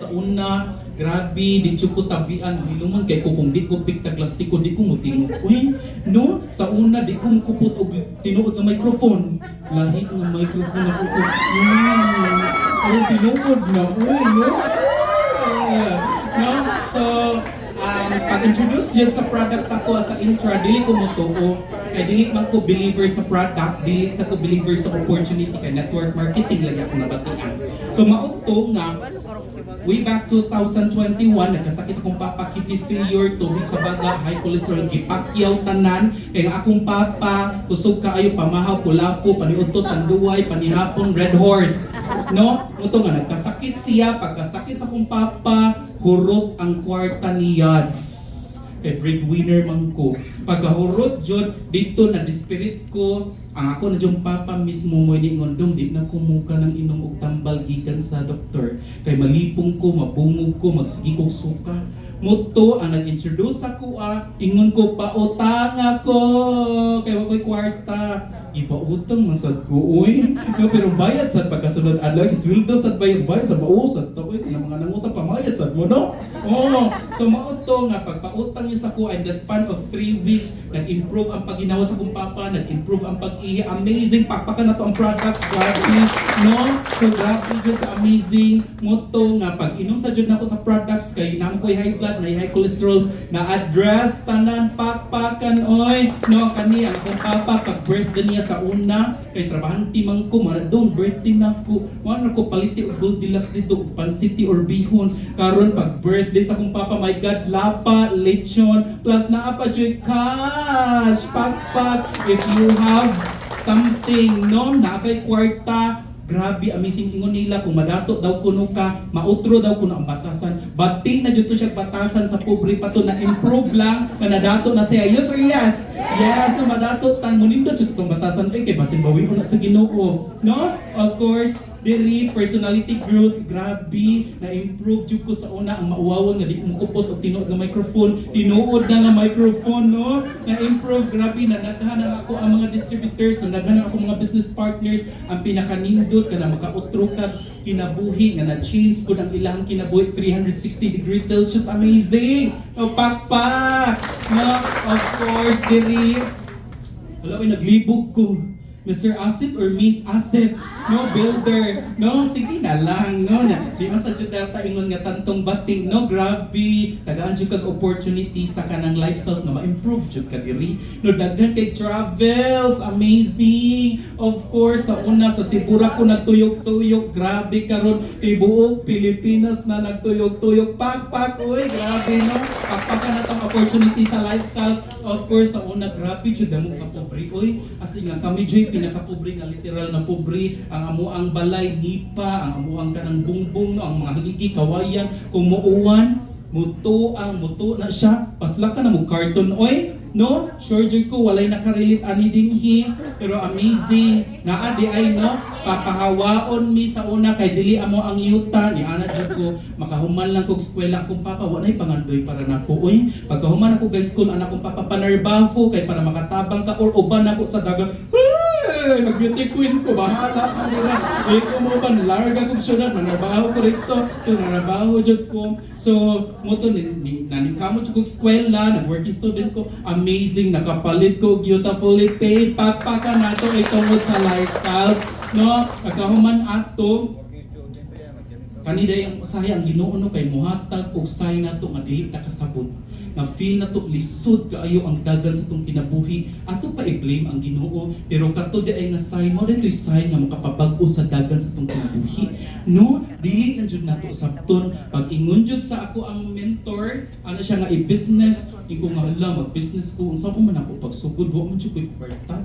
sa una, grabe, di ko tabian, hilumon kay ko kung di ko pikta plastiko, di ko mo tinuod. Uy, no? Sa una, di ko mukupot og tinuod ng microphone. Lahi ng microphone ako ko. Oh, tinuod na, uy, no? No? So, pag-introduce yun sa products ako sa intra, dili ko mo to, kaya dili man ko believer sa product, dili sa ko believer sa opportunity, kaya network marketing lagi ako nabatian. So maugtong na, way back 2021, nagkasakit akong papa, kidney failure, tubig sa baga, high cholesterol, gipakyaw tanan, kaya nga akong papa, kusog kaayo, pamahaw, kulafo, paniudto, tanduway, panihapon, red horse. No? Ito nga, nagkasakit siya, pagkasakit sa akong papa, hurot ang kwarta ni Yads. Kay breadwinner man ko. Pagkahurot jud dito na dispirit ko, ang ako na yung papa mismo mo ni ngondong di na kumuka ng inom og tambal gikan sa doktor. Kay malipong ko, mabungog ko, magsigi kog suka. Muto ang nag-introduce ako ingon ko pautang ako kay wa ko'y kwarta. Ipautang man sad ko uy. No, pero bayad sad pagkasunod adlaw sweldo sad bayad sa mausad to uy kanang mga nangutang pamayad sad mo no. Oh, so mao to nga pagpautang niya sa ko in the span of 3 weeks nag-improve ang paginawa sa kong papa, nag-improve ang pag-ihi. Amazing pakpakan na to ang products, grabe no. So grabe jud ka amazing moto nga pag inom sa jud nako sa products kay namo ko'y high blood na high cholesterol na address tanan pakpakan oy no kani ang akong papa pag birthday niya sa una kay trabahante man ko maradong birthday nako wala ko paliti og Goldilocks dito og pansiti or bihon karon pag birthday sa akong papa my god lapa lechon plus naa pa joy cash pakpak if you have something no na kay kwarta. Grabe, amazing ingon nila kung madato daw kuno ka, mautro daw kuno ang batasan. Bati na dito siya batasan sa pobre pa to na improve lang na nadato na siya. Yes or yes? Yes, no madato tan munindo jud tong batasan ay kay basin bawi una sa Ginoo. No? Of course, diri personality growth grabe na improve jud ko sa una ang mauwawan nga di mo kupot og tinuod nga microphone, tinuod na nga microphone no. Na improve grabe na daghan ako ang mga distributors, na daghan ako mga business partners ang pinakanindot kana makautro kag kinabuhi nga na-change pud ang ilang kinabuhi 360 degrees Celsius. Amazing! O pakpak! No, of course, diri wala ko'y naglibog ko. Mr. Asset or Miss Asset, no, builder, no, sige na lang, no, di masadyo data ingon nga tantong bating, no, grabe, tagaan jud kag opportunity sa kanang lifestyles na ma-improve jud ka diri, no, daghan kay travels, amazing, of course, sa una sa Sibura ko nagtuyok-tuyok, grabe karon tibuok Pilipinas na nagtuyok-tuyok, pakpak, uy, grabe, no, pakpakan na tong opportunity sa lifestyles, of course, sa una, grabe jud damo ka pobre, uy, as in nga kami jud pinakapobre nga literal na pobre ang amuang balay nipa ang amuang kanang bungbong no ang mga haligi kawayan kung muuwan muto na siya paslaka na mo karton oy no sure jud ko walay nakarelate ani dinhi pero amazing naa di ay no papahawaon mi sa una kay dili amo ang yuta ni ana jud ko makahuman lang kog eskwela akong papa walay pangandoy para nako oy pagkahuman ako kay school anak kong papa panarbaho kay para makatabang ka or uban ako sa dagat mag-beauty queen ko, bahala ka nila. Di ko mo ba, larga kong syudad, manarbaho ko rito, nanarbaho jud ko. So, moto, nanikamo jud ko eskwela, nag-working student ko, amazing, nakapalit ko, beautifully paid, pakpaka na to, itungod sa lifestyles, no? Nagkahuman ato, kanida yung usahay ang Ginoo no kay muhatag og say nato nga dili ta kasabot nga feel nato lisod kaayo ang dagan sa tong kinabuhi ato pa i-blame ang Ginoo pero kato di ay nga say mo ditoy say nga makapabag-o sa dagan sa tong kinabuhi no dili na jud nato sabton pag ingon jud sa ako ang mentor ana siya nga i-business iko nga hala mag-business ko unsa pa man ako pagsugod wa man jud ko kwarta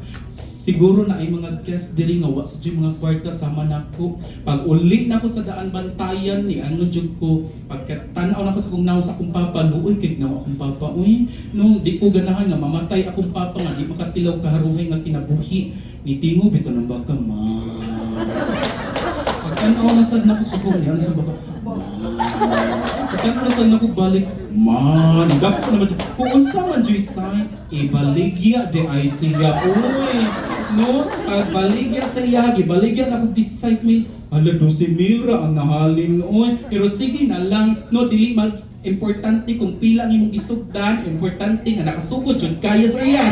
siguro na ay mga guest diri nga wa sa mga kwarta sama nako pag uli nako sa daan bantayan ni ano jud ko pagkatanaw nako sa kung naw sa akong papa luoy kay naw akong papa uy no di ko ganahan nga mamatay akong papa nga di makatilaw kaharuhay nga kinabuhi ni tingo bitaw nang baka pagkanaw na sad nako sa kung ano sa baka pagkanaw na sad nako balik man dako naman kung unsa man joy sign ibaligya de ay siya uy no, pagbaligya sa iya, gibaligyan ako 16,000. Hala, 12,000 ra ang nahalin, oy. Pero sige na lang, no, dili mag importante kung pila ang imong isugdan, importante nga nakasugod jud kaya sa iyas.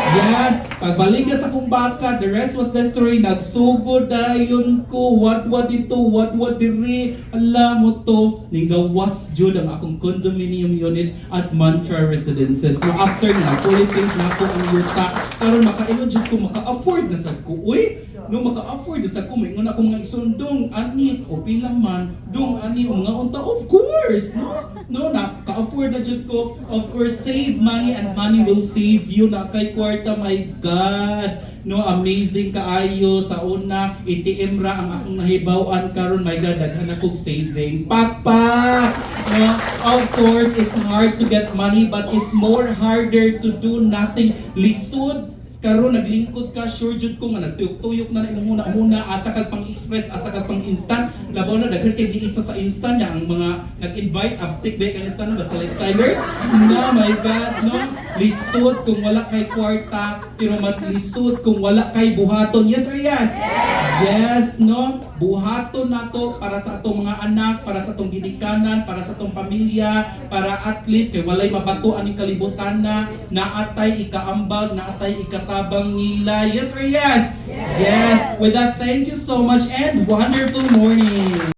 Yes, pagbaligya sa kong baka, the rest was the story. Nagsugod dayon ko, wadwad dito, wadwad diri. Ala mo to, nigawas jud ang akong condominium units at Mantra Residences. No, after na, nakulitin na ako ang yuta. Karon makaingon jud ko, maka-afford na sad ko. Uy, no, maka-afford na sad ko. May nga ako mga isundong, ani, o pilang man, dong, ani, o mga unta, of course, no, ka-afford na jud ko. Of course, save money and money will save you. Na kay kwarta, my God. No, amazing kaayo. Sa una, ATM ra ang akong nahibaw-an karon, my God, daghan akong savings. Pakpak! No, of course, it's hard to get money, but it's more harder to do nothing. Lisod karon naglingkod ka, sure jud ko nga nagtuyok-tuyok na imong muna asa kag pang-express, asa kag pang-instant. Labaw na daghan kay isa sa instant niya ang mga nag-invite uptick ba kay instant basta lifestylers. Na, my God, no? Lisod kung wala kay kwarta, pero mas lisod kung wala kay buhaton. Yes or yes? Yes, no? Buhaton nato para sa atong mga anak, para sa atong ginikanan, para sa atong pamilya, para at least kay walay mabato ani kalibutan na naatay ikaambag, naatay ikatabang nila. Yes or yes? Yes. With that, thank you so much and wonderful morning.